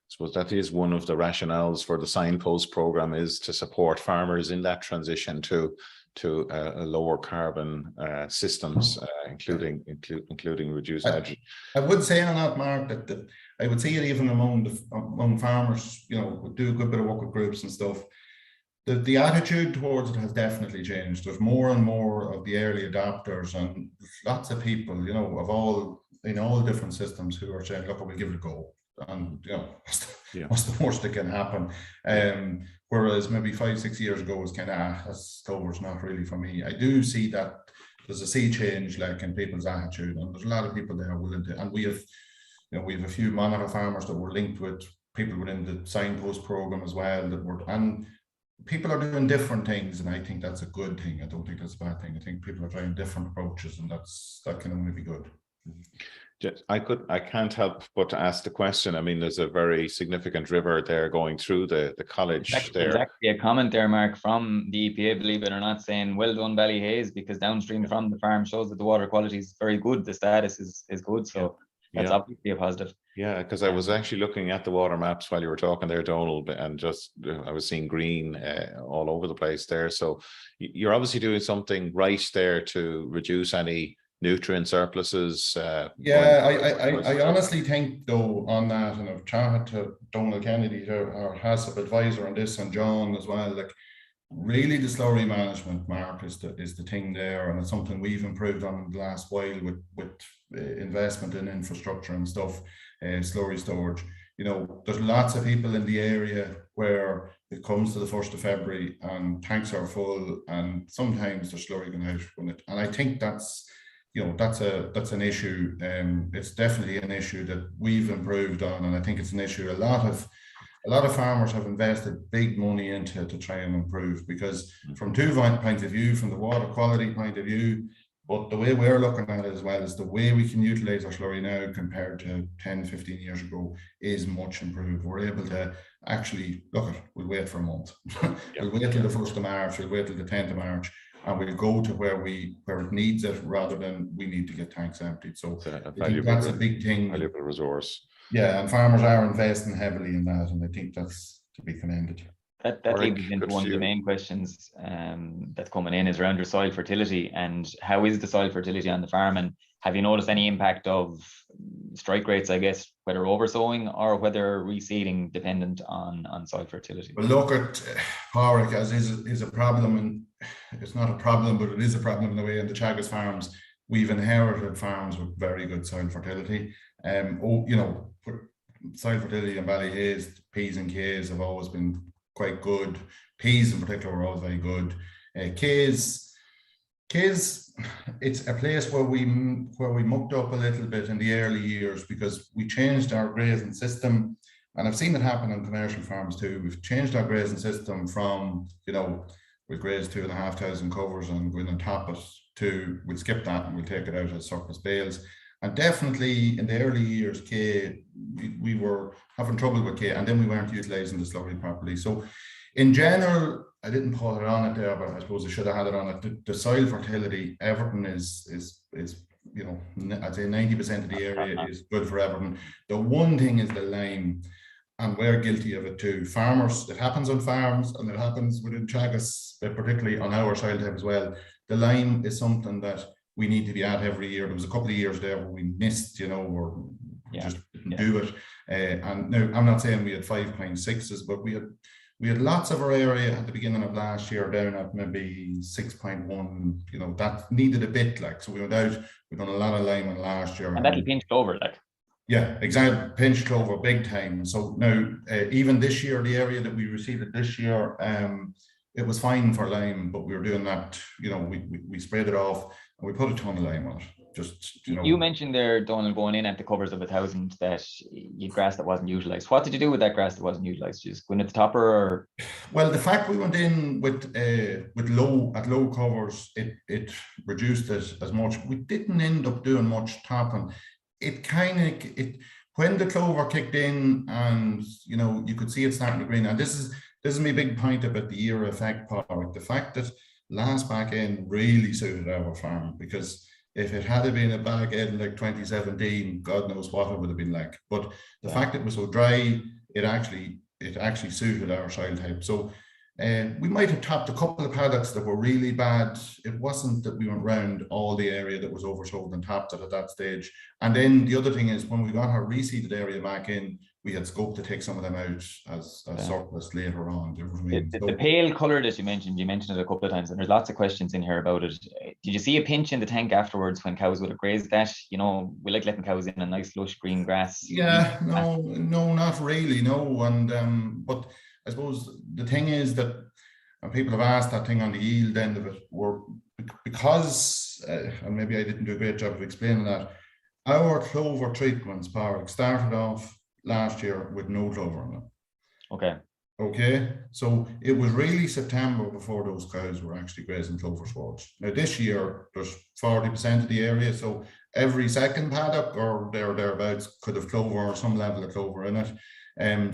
suppose that is one of the rationales for the Signpost program, is to support farmers in that transition to lower carbon systems, including reduced hydrogen. I would say on that, Mark, that I would see it even among farmers, who do a good bit of work with groups and stuff. The attitude towards it has definitely changed. There's more and more of the early adopters, and lots of people, in all different systems, who are saying, look, we'll give it a go. And what's the worst that can happen? Whereas maybe 5-6 years ago was kind of, that's clover's not really for me. I do see that there's a sea change in people's attitude, and there's a lot of people there willing to, and we have a few monitor farmers that were linked with people within the Signpost program as well, and people are doing different things, and I think that's a good thing. I don't think that's a bad thing. I think people are trying different approaches, and that can only be good. I can't help but to ask the question. I mean, there's a very significant river there going through the college there. Exactly, a comment there, Mark, from the EPA, believe it or not, saying well done Ballyhaise, because downstream from the farm shows that the water quality is very good. The status is good, so that's obviously a positive. Yeah, because I was actually looking at the water maps while you were talking there, Donald, and I was seeing green all over the place there. So you're obviously doing something right there to reduce any nutrient surpluses. I honestly think, though, on that, and I've chatted to Donald Kennedy, our HACCP advisor on this, and John as well, really the slurry management, Mark, is the thing there, and it's something we've improved on in the last while with investment in infrastructure and stuff, slurry storage. There's lots of people in the area where it comes to the 1st of February and tanks are full, and sometimes they're slurry going out from it, and I think that's an issue. It's definitely an issue that we've improved on, and I think it's an issue a lot of farmers have invested big money into to try and improve, because from two points of view, from the water quality point of view, But the way we're looking at it as well is the way we can utilize our slurry now compared to 10, 15 years ago is much improved. We're able to actually, we'll wait for a month. We'll wait till the 1st of March, we'll wait till the 10th of March, and we'll go to where it needs it rather than we need to get tanks emptied. So I think that's a big thing. Valuable resource. Yeah, and farmers are investing heavily in that, and I think that's to be commended. That leads us into one of the main questions that's coming in is around your soil fertility, and how is the soil fertility on the farm, and have you noticed any impact of strike rates, I guess, whether oversowing or whether reseeding dependent on soil fertility? Well, look at Porrick as is a problem, and it's not a problem, but it is a problem in a way. In the Teagasc farms, we've inherited farms with very good soil fertility. Soil fertility in Ballyhaise, P's and K's have always been quite good. Peas in particular were always very good. K's, it's a place where we mucked up a little bit in the early years because we changed our grazing system, and I've seen it happen on commercial farms too. We've changed our grazing system from, we graze 2,500 covers and go in and top it to we'll skip that and we'll take it out as surplus bales. And definitely in the early years, we were having trouble with K, and then we weren't utilising the slurry properly. So in general, I didn't put it on it there, but I suppose I should have had it on it. The soil fertility, Everton is I'd say 90% of the area is good for Everton. The one thing is the lime, and we're guilty of it too. Farmers, it happens on farms and it happens within Teagasc, particularly on our soil type as well. The lime is something that we need to be at every year. There was a couple of years there where we missed, or just didn't do it. And now I'm not saying we had 5.6s, but we had lots of our area at the beginning of last year down at maybe 6.1. That needed a bit, so we went out. We've done a lot of liming last year, and that'll pinch clover, Yeah, exactly. Pinch clover, big time. So now, even this year, the area that we received it this year, it was fine for lime, but we were doing that. We sprayed it off. And we put a ton of lime on it. You mentioned there, Donald, going in at the covers of 1,000 that you grass that wasn't utilised. What did you do with that grass that wasn't utilised? Just go in at the topper, or? Well, the fact we went in with low covers, it reduced it as much. We didn't end up doing much topping. When the clover kicked in, and you could see it starting to green. And this is my big point about the year effect part. The fact that last back end really suited our farm, because if it had been a back end like 2017, God knows what it would have been like. But the fact it was so dry, it actually suited our soil type. So we might have topped a couple of paddocks that were really bad. It wasn't that we went round all the area that was oversold and topped it at that stage. And then the other thing is, when we got our reseeded area back in, we had scope to take some of them out as surplus later on. The pale colour that you mentioned it a couple of times, and there's lots of questions in here about it. Did you see a pinch in the tank afterwards when cows would have grazed that? We like letting cows in a nice lush green grass. Yeah, no, not really, no. And but I suppose the thing is that, and people have asked that thing on the yield end of it, because and maybe I didn't do a great job of explaining that, our clover treatments, Porrick, started off last year with no clover on them. Okay, so it was really September before those cows were actually grazing clover swards. Now this year there's 40% of the area, so every second paddock or thereabouts could have clover or some level of clover in it.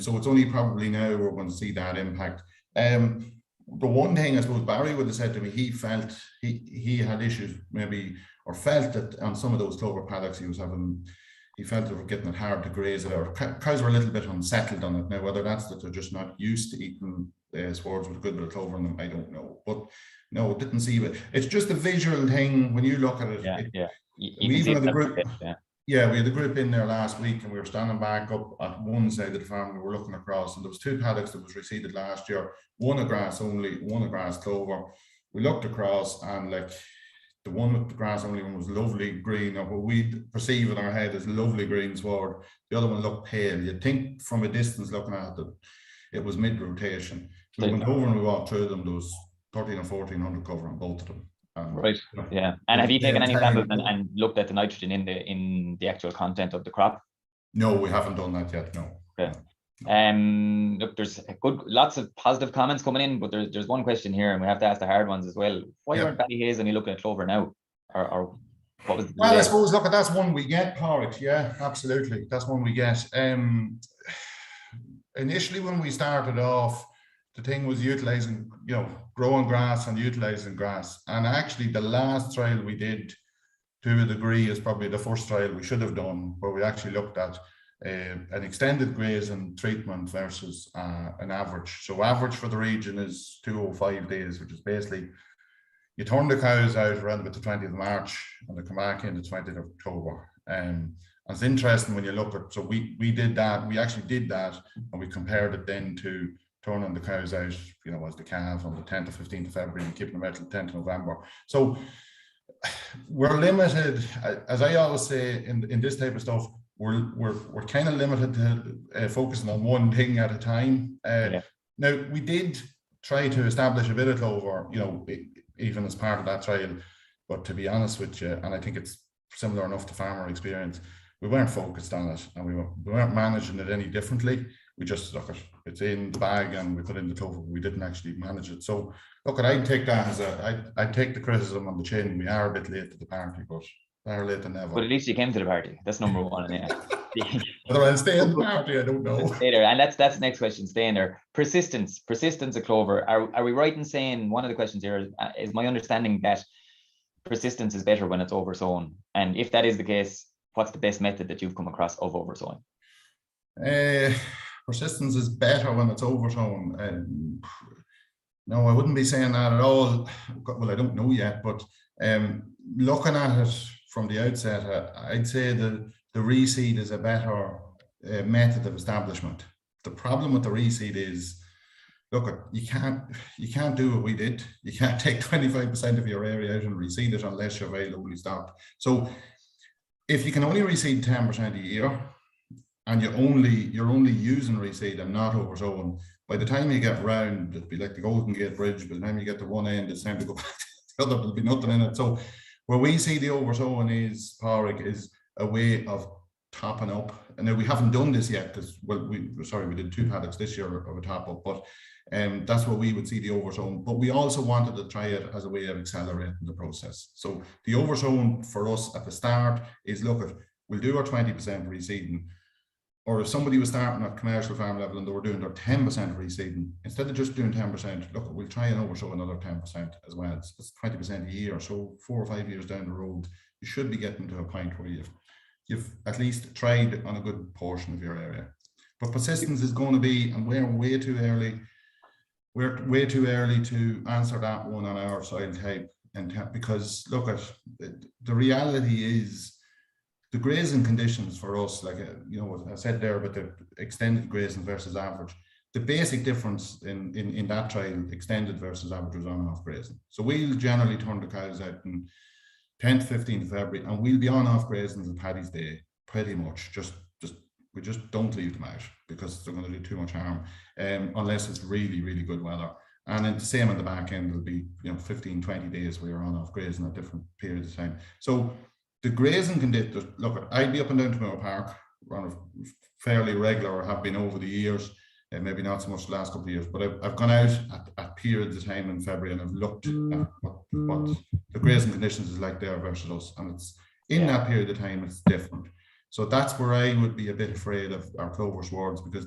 So it's only probably now we're going to see that impact. The one thing I suppose Barry would have said to me, he felt he had issues maybe, or felt that on some of those clover paddocks he felt they were getting it hard to graze it, or cows were a little bit unsettled on it. Now, whether that's that they're just not used to eating swards with a good bit of clover in them, I don't know. But no, it didn't see it. It's just a visual thing when you look at it. We even had the group. We had a group in there last week, and we were standing back up at one side of the farm. We were looking across, and there was two paddocks that was reseeded last year. One a grass only, one a grass clover. We looked across, and the one with the grass only one was lovely green, or what we perceive in our head as lovely green sward. The other one looked pale. You'd think from a distance looking at it, it was mid-rotation. We went over and we walked through them. There was 1,300 or 1,400 cover on both of them. Right. Yeah. And have you taken any samples and looked at the nitrogen in the actual content of the crop? No, we haven't done that yet. No. Okay. Look, there's lots of positive comments coming in, but there's one question here, and we have to ask the hard ones as well. Why aren't Ballyhaise only looking at clover now? or what was the Well, I delay? suppose, look, that's one we get, Pádraig. Yeah, absolutely. That's one we get. Initially, when we started off, the thing was utilizing, growing grass and utilizing grass. And actually, the last trial we did, to a degree, is probably the first trial we should have done, where we actually looked at an extended grazing treatment versus an average. So average for the region is 205 days, which is basically you turn the cows out around about the 20th of March and they come back in the 20th of October. And it's interesting when you look at, so we did that, we actually did that, and we compared it then to turning the cows out, as the calf on the 10th or 15th of February and keeping them out till the 10th of November. So we're limited, as I always say in this type of stuff, we're kind of limited to focusing on one thing at a time. Now, we did try to establish a bit of clover, even as part of that trial, but to be honest with you, and I think it's similar enough to farmer experience, we weren't focused on it, and we weren't managing it any differently. We just look at it's in the bag and we put in the clover. We didn't actually manage it. So look, I'd take that as I'd take the criticism on the chin. We are a bit late to the party, but better late than never. But at least you came to the party. That's number one. Yeah. Whether I'll stay in the party, I don't know. Stay there, and that's the next question. Staying there. Persistence of clover. Are we right in saying one of the questions here is my understanding that persistence is better when it's oversown? And if that is the case, what's the best method that you've come across of oversowing? Persistence is better when it's oversown. No, I wouldn't be saying that at all. Well, I don't know yet, but looking at it from the outset, I'd say the reseed is a better method of establishment. The problem with the reseed is, look, you can't do what we did. You can't take 25% of your area out and reseed it unless you're very lowly stocked. So if you can only reseed 10% a year, and you're only using reseed and not oversowing, by the time you get round, it'd be like the Golden Gate Bridge. By the time you get to one end, it's time to go back to the other. There'll be nothing in it. So where we see the oversowing is, Pádraig, is a way of topping up. And now we haven't done this yet because, well, we did 2 paddocks this year of a top up, but that's where we would see the oversown. But we also wanted to try it as a way of accelerating the process. So the oversown for us at the start is, look, we'll do our 20% reseeding. Or if somebody was starting at commercial farm level and they were doing their 10% reseeding, instead of just doing 10%, look, we'll try and oversow another 10% as well. It's 20% a year. So 4 or 5 years down the road, you should be getting to a point where you've at least tried on a good portion of your area. But persistence is going to be, and we're way too early. We're way too early to answer that one on our soil type, because look at the reality is, the grazing conditions for us, like, I said there about the extended grazing versus average, the basic difference in that trial, extended versus average, was on-off grazing. So we'll generally turn the cows out in 10th, 15th of February, and we'll be on-off grazing until Paddy's Day, pretty much. We just don't leave them out because they're going to do too much harm, unless it's really, really good weather. And then the same on the back end, it'll be 15, 20 days where you're on-off grazing at different periods of time. So the grazing conditions, look, I'd be up and down to Moore Park, run a fairly regular, or have been over the years, and maybe not so much the last couple of years, but I've gone out at periods of time in February and I've looked at what the grazing conditions is like there versus us. And it's in that period of time, it's different. So that's where I would be a bit afraid of our clover swards, because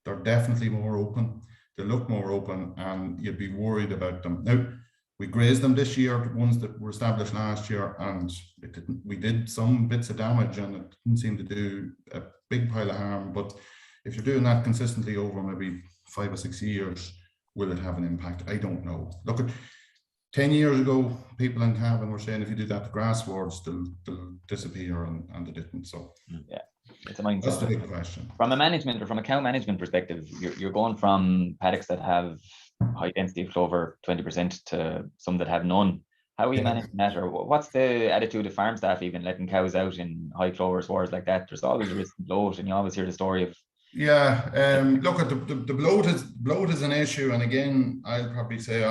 they're definitely more open. They look more open and you'd be worried about them. Now, we grazed them this year, the ones that were established last year, and we did some bits of damage and it didn't seem to do a big pile of harm. But if you're doing that consistently over maybe 5 or 6 years, will it have an impact? I don't know. Look, at 10 years ago, people in Cavan were saying if you do that to grass wards, they'll disappear, and they didn't. So yeah, it's a mindset. That's the big question. From a management or from a cow management perspective, you're going from paddocks that have high density of clover, 20%, to some that have none. How are you managing that, or what's the attitude of farm staff even letting cows out in high clover swards like that? There's always a risk of bloat, and you always hear the story of. Look at the bloat is an issue, and again, I'll probably say,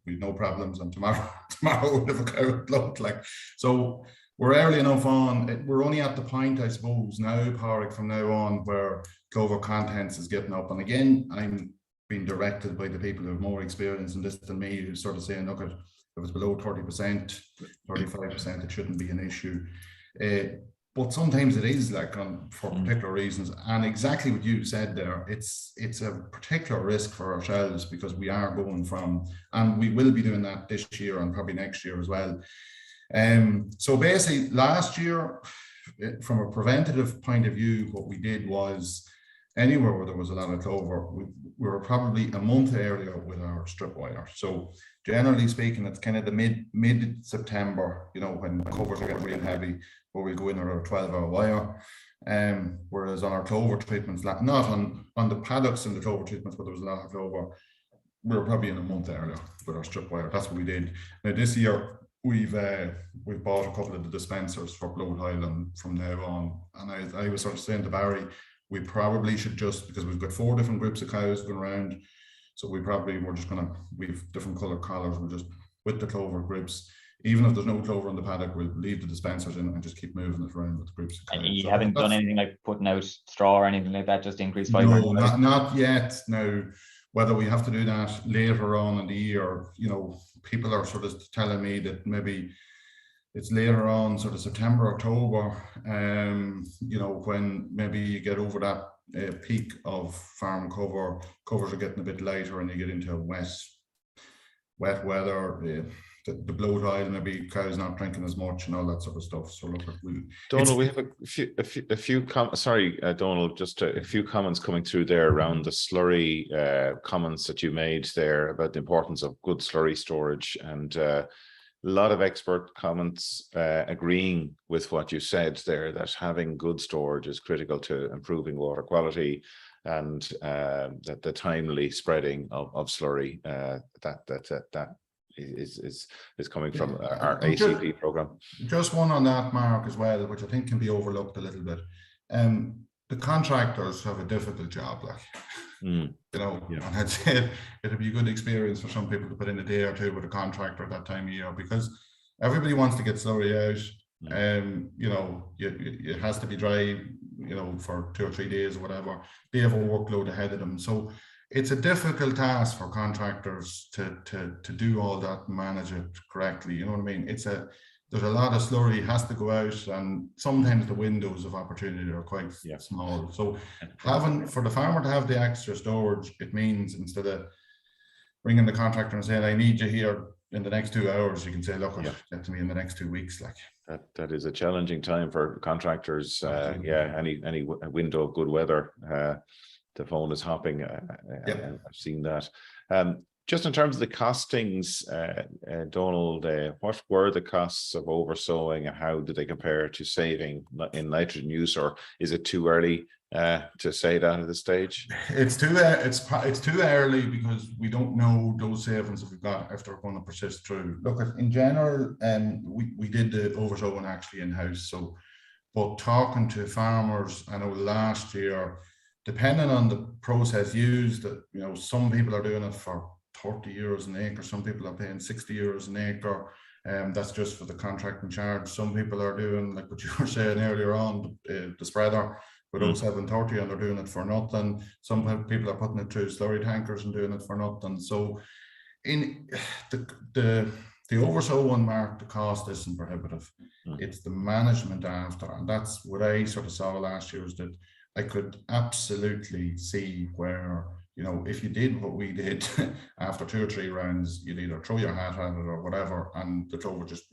we've no problems, and tomorrow we'll have a cow with bloat. Like, so we're early enough on. We're only at the point, I suppose, now, Pádraig, from now on, where clover contents is getting up, and again, I'm being directed by the people who have more experience in this than me, who sort of saying, look, If it's below 30%, 35%, it shouldn't be an issue. But sometimes it is, like, for particular reasons. And exactly what you said there, it's a particular risk for ourselves, because we are going from, and we will be doing that this year and probably next year as well. So basically last year, from a preventative point of view, what we did was, anywhere where there was a lot of clover, we were probably a month earlier with our strip wire. So generally speaking, it's kind of the mid-September, you know, when covers are getting real heavy, where we go in with our 12-hour wire. Whereas on our clover treatments, not on the paddocks and the clover treatments, but there was a lot of clover, we were probably in a month earlier with our strip wire. That's what we did. Now this year, we've bought a couple of the dispensers for blow tile, and from now on, and I was sort of saying to Barry, we probably should just, because we've got 4 different groups of cows going around, so we're just gonna, we've different color collars, we're just with the clover groups. Even if there's no clover in the paddock, we'll leave the dispensers in and just keep moving it around with the groups of cows. And you haven't done anything like putting out straw or anything like that, just increase fiber? No, not yet. Now, whether we have to do that later on in the year, you know, people are sort of telling me that maybe it's later on, sort of September, October, you know, when maybe you get over that peak of farm covers are getting a bit lighter, and you get into wet weather, the blow tile, maybe cows not drinking as much and all that sort of stuff. So look, Donald, we have a few comments. Sorry, Donald, just a few comments coming through there around the slurry comments that you made there about the importance of good slurry storage, and a lot of expert comments agreeing with what you said there, that having good storage is critical to improving water quality, and that the timely spreading of slurry that is coming from our ACP program. Just one on that, Mark, as well, which I think can be overlooked a little bit. The contractors have a difficult job, like, you know, and I'd say it'd be a good experience for some people to put in a day or two with a contractor at that time of year, because everybody wants to get slurry out. You know, it has to be dry, you know, for 2 or 3 days or whatever. They have a workload ahead of them. So it's a difficult task for contractors to do all that and manage it correctly. You know what I mean? There's a lot of slurry has to go out, and sometimes the windows of opportunity are quite small. So for the farmer to have the extra storage, it means instead of ringing the contractor and saying, I need you here in the next 2 hours, you can say, look, get to me in the next 2 weeks. Like that is a challenging time for contractors. Any window of good weather, the phone is hopping. I've seen that. Just in terms of the costings, Donald, what were the costs of oversowing, and how did they compare to saving in nitrogen use, or is it too early to say that at this stage? It's too early, because we don't know those savings that we've got if they're going to persist through. Look, in general, we did the oversowing actually in-house. So, but talking to farmers, I know last year, depending on the process used, you know, some people are doing it for 30 euros an acre, some people are paying 60 euros an acre, that's just for the contracting charge. Some people are doing, like what you were saying earlier on, the spreader with 0730, and they're doing it for nothing. Some people are putting it through slurry tankers and doing it for nothing. So in the oversow one, Mark, the cost isn't prohibitive. It's the management after, and that's what I sort of saw last year, is that I could absolutely see where, you know, if you did what we did after 2 or 3 rounds, you'd either throw your hat at it or whatever, and the clover just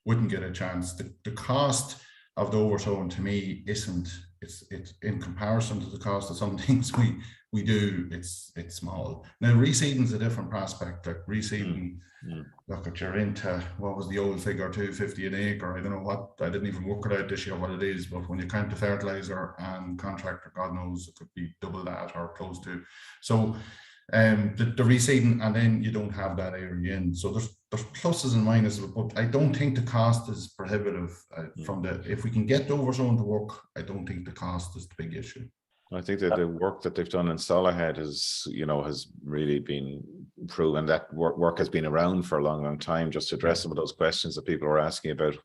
wouldn't get a chance. The cost of the oversowing to me isn't, it's in comparison to the cost of some things we do, it's small. Now reseeding is a different prospect. Like reseeding, look, if you're into, what was the old figure, 250 an acre, I don't know what, I didn't even work it out this year what it is, but when you count the fertilizer and contractor, God knows it could be double that or close to. So the reseeding, and then you don't have that area in. So there's pluses and minuses, but I don't think the cost is prohibitive if we can get the oversowing to work. I don't think the cost is the big issue. I think that the work that they've done in Salahead has really been proven. That work has been around for a long time, just to address some of those questions that people are asking about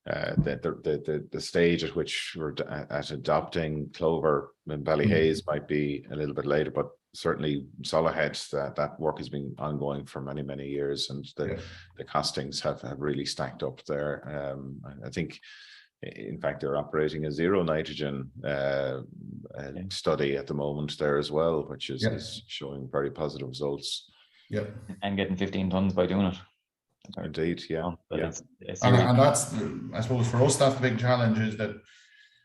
the stage at which we're at adopting clover in Ballyhaise might be a little bit later, but certainly Solihull, that work has been ongoing for many years, and the costings have really stacked up there. I think, in fact, they're operating a zero nitrogen study at the moment there as well, which is showing very positive results. Yeah, and getting 15 tons by doing it. Indeed, yeah. And that's, I suppose, for us, that's the big challenge, is that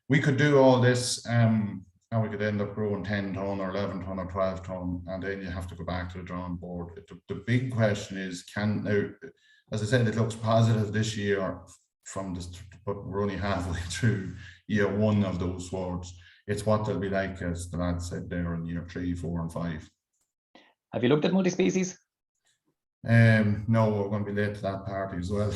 we could do all this and we could end up growing 10 ton or 11 ton or 12 ton, and then you have to go back to the drawing board. The big question is, now, as I said, it looks positive this year from this, but we're only halfway through year 1 of those swords. It's what they'll be like, as the lad said there, in year 3, 4 and 5. Have you looked at multi-species? No, we're going to be late to that party as well.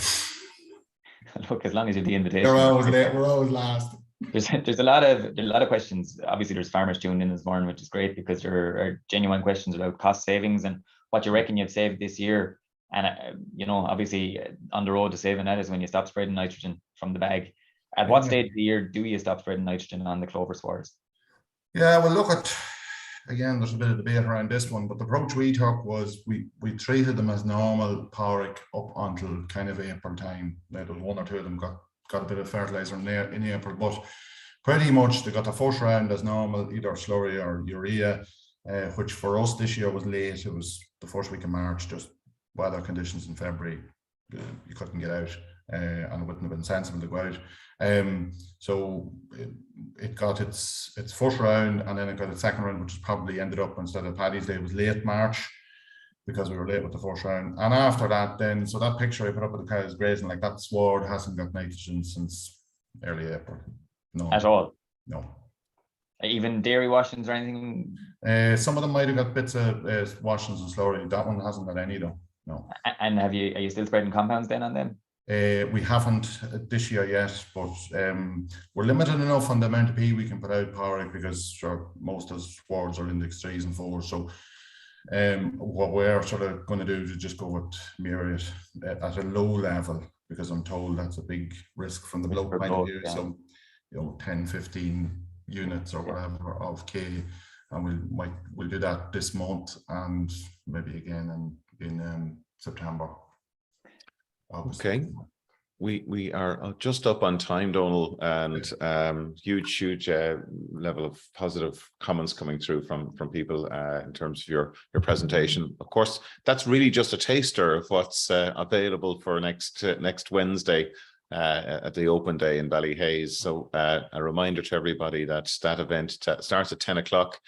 Look, as long as you're the invitation. We're always late. We're always last. There's a lot of questions. Obviously, there's farmers tuned in this morning, which is great, because there are genuine questions about cost savings and what you reckon you've saved this year. And you know, obviously, on the road to saving that is when you stop spreading nitrogen from the bag. At what stage of the year do you stop spreading nitrogen on the clover swards? Yeah, well, look at. Again, there's a bit of debate around this one, but the approach we took was we treated them as normal PORIC up until kind of April time. Now, there was 1 or 2 of them got a bit of fertilizer in April, but pretty much they got the first round as normal, either slurry or urea, which for us this year was late. It was the first week of March, just weather conditions in February. You couldn't get out, and it wouldn't have been sensible to go out. So it got its first round, and then it got its second round, which probably ended up, instead of Paddy's Day, was late March, because we were late with the first round. And after that, then, so that picture I put up with the cows grazing, like, that sward hasn't got nitrogen since early April. No. At all? No. Even dairy washings or anything? Some of them might have got bits of washings and slurry. That one hasn't got any, though. No. And are you still spreading compounds then on them? We haven't this year yet, but we're limited enough on the amount of P we can put out PORIC, because sure, most of the swords are index 3s and 4s. So what we're sort of going to do is just go with Myriad at a low level, because I'm told that's a big risk from the bloke point of view. Yeah. So, you know, 10, 15 units or whatever of K, and we'll do that this month, and maybe again in September. Okay, we are just up on time, Donal, and huge level of positive comments coming through from people in terms of your presentation. Of course, that's really just a taster of what's available for next Wednesday at the open day in Ballyhaise. So a reminder to everybody that event starts at 10 o'clock.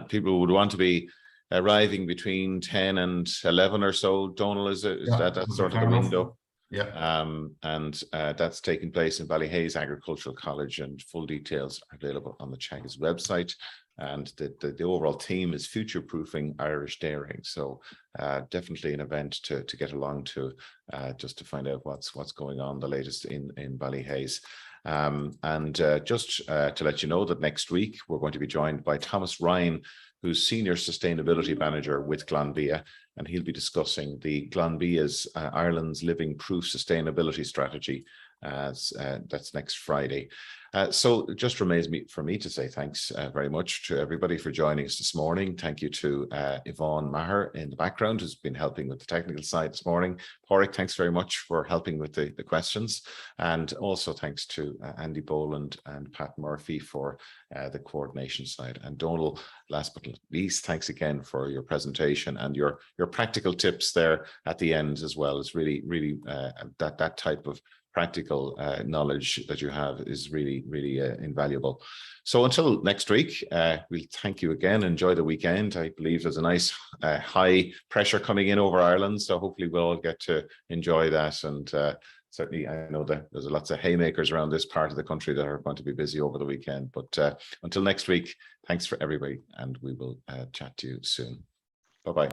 People would want to be arriving between 10 and 11 or so. Donal, is that sort of the window? Yeah. And that's taking place in Ballyhaise Agricultural College, and full details are available on the Teagasc website. And the overall theme is future-proofing Irish dairying. So definitely an event to get along to, just to find out what's going on, the latest in Ballyhaise. And just to let you know that next week we're going to be joined by Thomas Ryan, who's Senior Sustainability Manager with Glanbia, and he'll be discussing the Glanbia's Ireland's Living Proof Sustainability Strategy. That's next Friday. So it just remains for me to say thanks very much to everybody for joining us this morning. Thank you to Yvonne Maher in the background, who's been helping with the technical side this morning. PORIC, thanks very much for helping with the questions. And also thanks to Andy Boland and Pat Murphy for the coordination side. And Donal, last but not least, thanks again for your presentation and your practical tips there at the end as well. It's really that type of practical knowledge that you have is really invaluable. So until next week, we'll thank you again. Enjoy the weekend. I believe there's a nice high pressure coming in over Ireland, so hopefully we'll all get to enjoy that. And certainly I know that there's lots of haymakers around this part of the country that are going to be busy over the weekend. But until next week, thanks for everybody, and we will chat to you soon. Bye-bye.